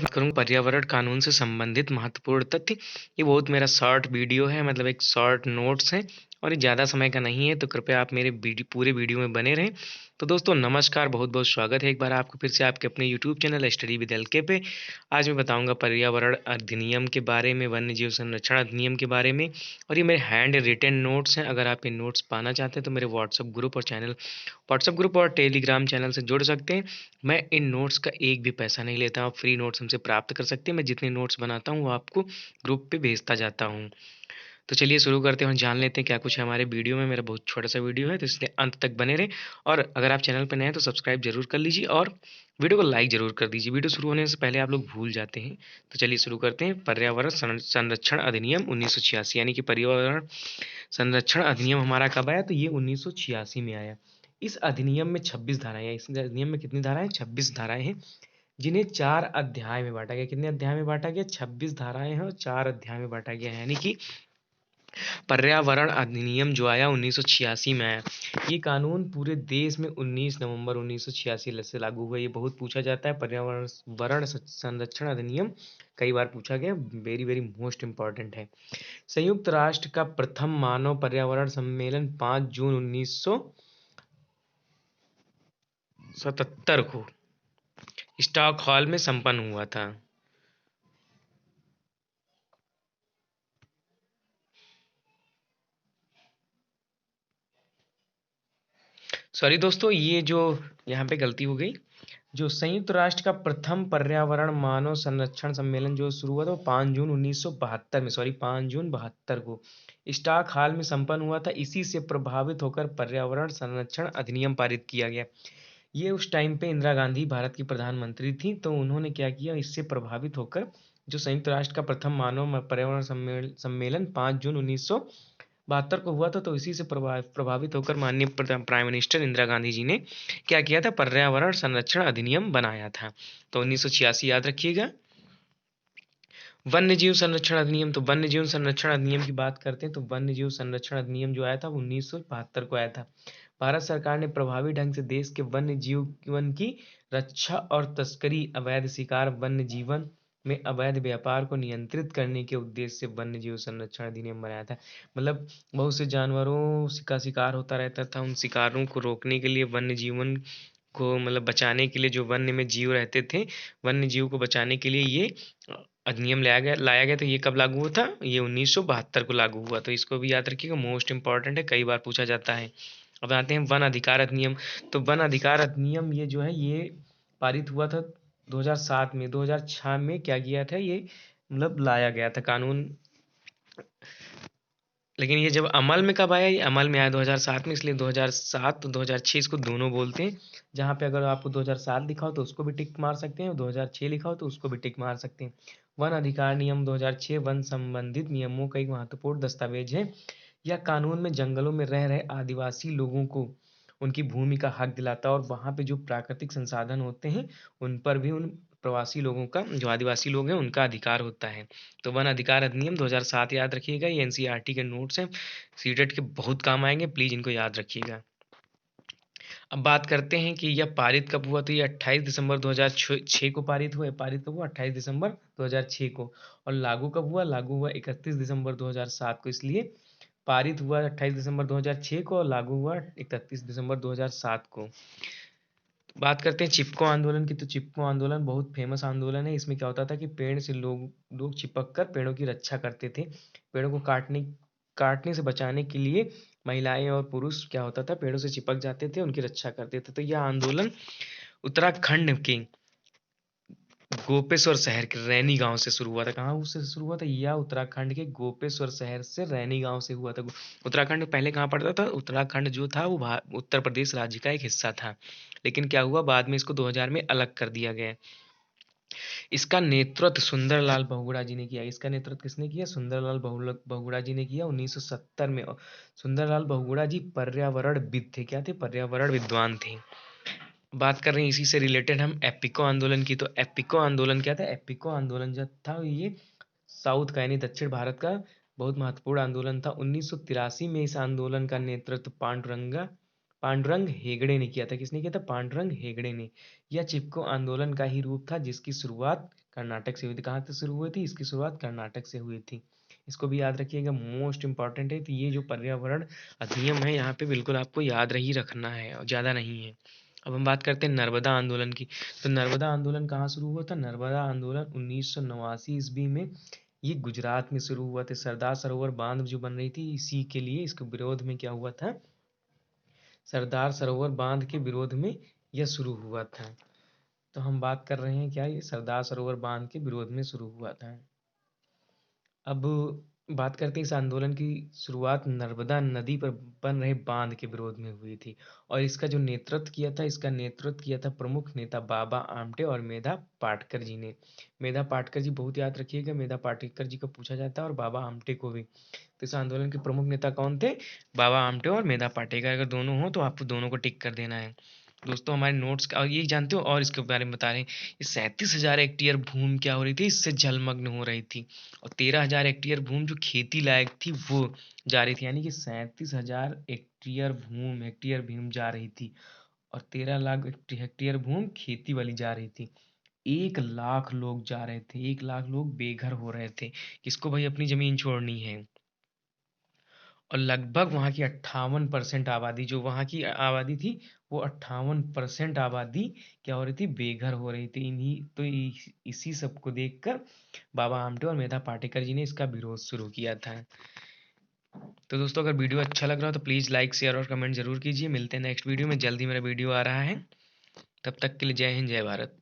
बात करूँगा पर्यावरण कानून से संबंधित महत्वपूर्ण तथ्य। ये बहुत मेरा शॉर्ट वीडियो है, मतलब एक शॉर्ट नोट्स है और ये ज़्यादा समय का नहीं है, तो कृपया आप मेरे पूरे वीडियो में बने रहें। तो दोस्तों नमस्कार, बहुत बहुत स्वागत है एक बार आपको फिर से आपके अपने YouTube channel study with LK पे। आज मैं बताऊंगा पर्यावरण अधिनियम के बारे में, वन्य जीव संरक्षण अधिनियम के बारे में। और ये मेरे हैंड रिटन नोट्स हैं। अगर आप ये नोट्स पाना चाहते हैं तो मेरे व्हाट्सएप ग्रुप और टेलीग्राम चैनल से जुड़ सकते हैं। मैं इन नोट्स का एक भी पैसा नहीं लेता हूँ, फ्री नोट्स हमसे प्राप्त कर सकते हैं। मैं जितने नोट्स बनाता हूँ वो आपको ग्रुप पे भेजता जाता हूँ। तो चलिए शुरू करते हैं और जान लेते हैं क्या कुछ है हमारे वीडियो में। मेरा बहुत छोटा सा वीडियो है तो इसलिए अंत तक बने रहें। और अगर आप चैनल पर नए हैं तो सब्सक्राइब जरूर कर लीजिए और वीडियो को लाइक जरूर कर दीजिए। वीडियो शुरू होने से पहले आप लोग भूल जाते हैं। तो चलिए शुरू करते हैं। पर्यावरण संरक्षण अधिनियम 1986, यानी कि पर्यावरण संरक्षण अधिनियम हमारा कब आया? तो ये 1986 में आया। इस अधिनियम में 26 धाराएं हैं। इस अधिनियम में कितनी धाराएं? 26 धाराएं हैं, जिन्हें 4 अध्याय में बांटा गया। कितने अध्याय में बांटा गया? 26 धाराएं हैं और 4 अध्याय में बांटा गया है। यानी कि पर्यावरण अधिनियम जो आया 1986 में आया। ये कानून पूरे देश में 19 नवंबर 1986 से लागू हुआ। ये बहुत पूछा जाता है। पर्यावरण संरक्षण अधिनियम कई बार पूछा गया, वेरी वेरी मोस्ट इंपॉर्टेंट है। संयुक्त राष्ट्र का प्रथम मानव पर्यावरण सम्मेलन 5 जून 1977 को स्टॉकहोल्म में संपन्न हुआ था। सॉरी दोस्तों, ये जो यहाँ पे गलती हो गई। जो संयुक्त राष्ट्र का प्रथम पर्यावरण मानव संरक्षण सम्मेलन जो शुरू हुआ था वो 5 जून 1972 में, सॉरी 5 जून 72 को स्टॉकहोल्म में संपन्न हुआ था। इसी से प्रभावित होकर पर्यावरण संरक्षण अधिनियम पारित किया गया। ये उस टाइम पे इंदिरा गांधी भारत की प्रधानमंत्री थी, तो उन्होंने क्या किया, इससे प्रभावित होकर जो संयुक्त राष्ट्र का प्रथम मानव पर्यावरण सम्मेलन 5 जून 1972 को हुआ था, तो इसी से प्रभावित होकर माननीय प्राइम मिनिस्टर इंदिरा गांधी जी ने क्या किया था, पर्यावरण संरक्षण अधिनियम बनाया था। तो 1986 याद रखिएगा। वन्य जीव संरक्षण अधिनियम, तो वन्य जीव संरक्षण अधिनियम की बात करते हैं तो वन्य जीव संरक्षण अधिनियम जो आया था 1972 को आया था। भारत सरकार ने प्रभावी ढंग से देश के वन्य जीवन की रक्षा और तस्करी, अवैध शिकार, वन्य जीवन में अवैध व्यापार को नियंत्रित करने के उद्देश्य से वन्य जीव संरक्षण अधिनियम बनाया था। मतलब बहुत से जानवरों का शिकार होता रहता था, उन शिकारों को रोकने के लिए, वन्य जीवन को मतलब बचाने के लिए, जो वन्य में जीव रहते थे, वन्य जीव को बचाने के लिए ये अधिनियम लाया गया। तो ये कब लागू हुआ था? ये 1972 को लागू हुआ। तो इसको भी याद रखिएगा, मोस्ट इंपॉर्टेंट है, कई बार पूछा जाता है। अब आते हैं वन अधिकार अधिनियम। तो वन अधिकार अधिनियम ये जो है ये पारित हुआ था 2007 में। 2006 में क्या किया था, ये मतलब लाया गया था कानून। लेकिन ये जब अमल में कब आया? ये अमल में आया 2007 में, इसलिए 2007 तो 2006 इसको दोनों बोलते हैं। जहाँ पे अगर आपको 2007 लिखा हो तो उसको भी टिक मार सकते हैं, और 2006 लिखा हो तो उसको भी टिक मार सकते हैं। वन अधिकार नियम 2006 वन संबंधित नियमों का एक महत्वपूर्ण दस्तावेज है। यह कानून में जंगलों में रह रहे आदिवासी लोगों को उनकी भूमि का हक दिलाता है, और वहाँ पे जो प्राकृतिक संसाधन होते हैं उन पर भी उन प्रवासी लोगों का, जो आदिवासी लोग हैं, उनका अधिकार होता है। तो वन अधिकार अधिनियम 2007 याद रखिएगा। ये एनसीईआरटी के नोट्स हैं, सीटेट के बहुत काम आएंगे, प्लीज इनको याद रखिएगा। अब बात करते हैं कि यह पारित कब हुआ। तो ये 28 दिसंबर 2006 को पारित हुआ। पारित कब हुआ? 28 दिसंबर 2006 को। और लागू कब हुआ? लागू हुआ 31 दिसंबर 2007 को। इसलिए पारित हुआ 28 दिसंबर 2006 को और लागू हुआ 31 दिसंबर 2007 को। बात करते हैं चिपको आंदोलन की। तो चिपको आंदोलन बहुत फेमस आंदोलन है। इसमें क्या होता था कि पेड़ से लोग चिपक कर पेड़ों की रक्षा करते थे। पेड़ों को काटने से बचाने के लिए महिलाएं और पुरुष क्या होता था, पेड़ों से चिपक जाते थे, उनकी रक्षा करते थे। तो यह आंदोलन उत्तराखंड के गोपेश्वर शहर के रैनी गांव से शुरू हुआ था। कहाँ से शुरू हुआ था? यह उत्तराखंड के गोपेश्वर शहर से, रैनी गांव से हुआ था। उत्तराखंड पहले कहाँ पड़ता था? उत्तराखंड जो था वो उत्तर प्रदेश राज्य का एक हिस्सा था। लेकिन क्या हुआ, बाद में इसको 2000 में अलग कर दिया गया। इसका नेतृत्व सुंदरलाल बहुगुणा जी ने किया। इसका नेतृत्व किसने किया? सुंदरलाल बहुगुणा जी ने किया 1970 में। सुंदरलाल बहुगुणा जी पर्यावरणविद थे। क्या थे? पर्यावरण विद्वान थे। बात कर रहे हैं इसी से रिलेटेड हम एपिको आंदोलन की। तो एपिको आंदोलन क्या था? एपिको आंदोलन जो था ये साउथ का यानी दक्षिण भारत का बहुत महत्वपूर्ण आंदोलन था। 1983 में इस आंदोलन का नेतृत्व पांडुरंग हेगड़े ने किया था। किसने किया था? पांडुरंग हेगड़े ने। यह चिपको आंदोलन का ही रूप था जिसकी शुरुआत कर्नाटक से हुई थी। कहाँ से शुरू हुई थी? इसकी शुरुआत कर्नाटक से हुई थी। इसको भी याद रखिएगा, मोस्ट इंपॉर्टेंट है। तो ये जो पर्यावरण अधिनियम है यहाँ पे बिल्कुल आपको याद ही रखना है और ज़्यादा नहीं है। अब हम बात करते हैं नर्मदा आंदोलन की। तो नर्मदा आंदोलन कहाँ शुरू हुआ था? नर्मदा आंदोलन 1989 ईस्वी में ये गुजरात में शुरू हुआ था। सरदार सरोवर बांध जो बन रही थी, इसी के लिए, इसके विरोध में क्या हुआ था? सरदार सरोवर बांध के विरोध में यह शुरू हुआ था। तो हम बात कर रहे हैं क्या, ये सरदार सरोवर बांध के विरोध में शुरू हुआ था। अब बात करते हैं इस आंदोलन की शुरुआत नर्मदा नदी पर बन रहे बांध के विरोध में हुई थी। और इसका जो नेतृत्व किया था, इसका नेतृत्व किया था प्रमुख नेता बाबा आमटे और मेधा पाटकर जी ने। मेधा पाटकर जी बहुत याद रखिएगा, मेधा पाटकर जी को पूछा जाता है और बाबा आमटे को भी। तो इस आंदोलन के प्रमुख नेता कौन थे? बाबा आमटे और मेधा पाटेकर। अगर दोनों हो तो आपको दोनों को टिक कर देना है। दोस्तों हमारे नोट्स का, और ये जानते हो, और इसके बारे में बता रहे हैं, ये 37,000 हेक्टेयर भूमि क्या हो रही थी? इससे जलमग्न हो रही थी। और 13,000 हेक्टेयर भूमि जो खेती लायक थी वो जा रही थी। यानी कि 37,000 हेक्टेयर भूमि जा रही थी और 13 लाख हेक्टेयर भूमि खेती वाली जा रही थी। 1 लाख लोग जा रहे थे, 1 लाख लोग बेघर हो रहे थे। किसको भाई अपनी जमीन छोड़नी है? और लगभग वहाँ की 58% आबादी, जो वहाँ की आबादी थी, वो 58% आबादी क्या हो रही थी? बेघर हो रही थी। इसी सब को देखकर बाबा आमटे और मेधा पाटेकर जी ने इसका विरोध शुरू किया था। तो दोस्तों अगर वीडियो अच्छा लग रहा हो तो प्लीज़ लाइक शेयर और कमेंट जरूर कीजिए। मिलते हैं नेक्स्ट वीडियो में, जल्दी मेरा वीडियो आ रहा है। तब तक के लिए जय हिंद, जय भारत।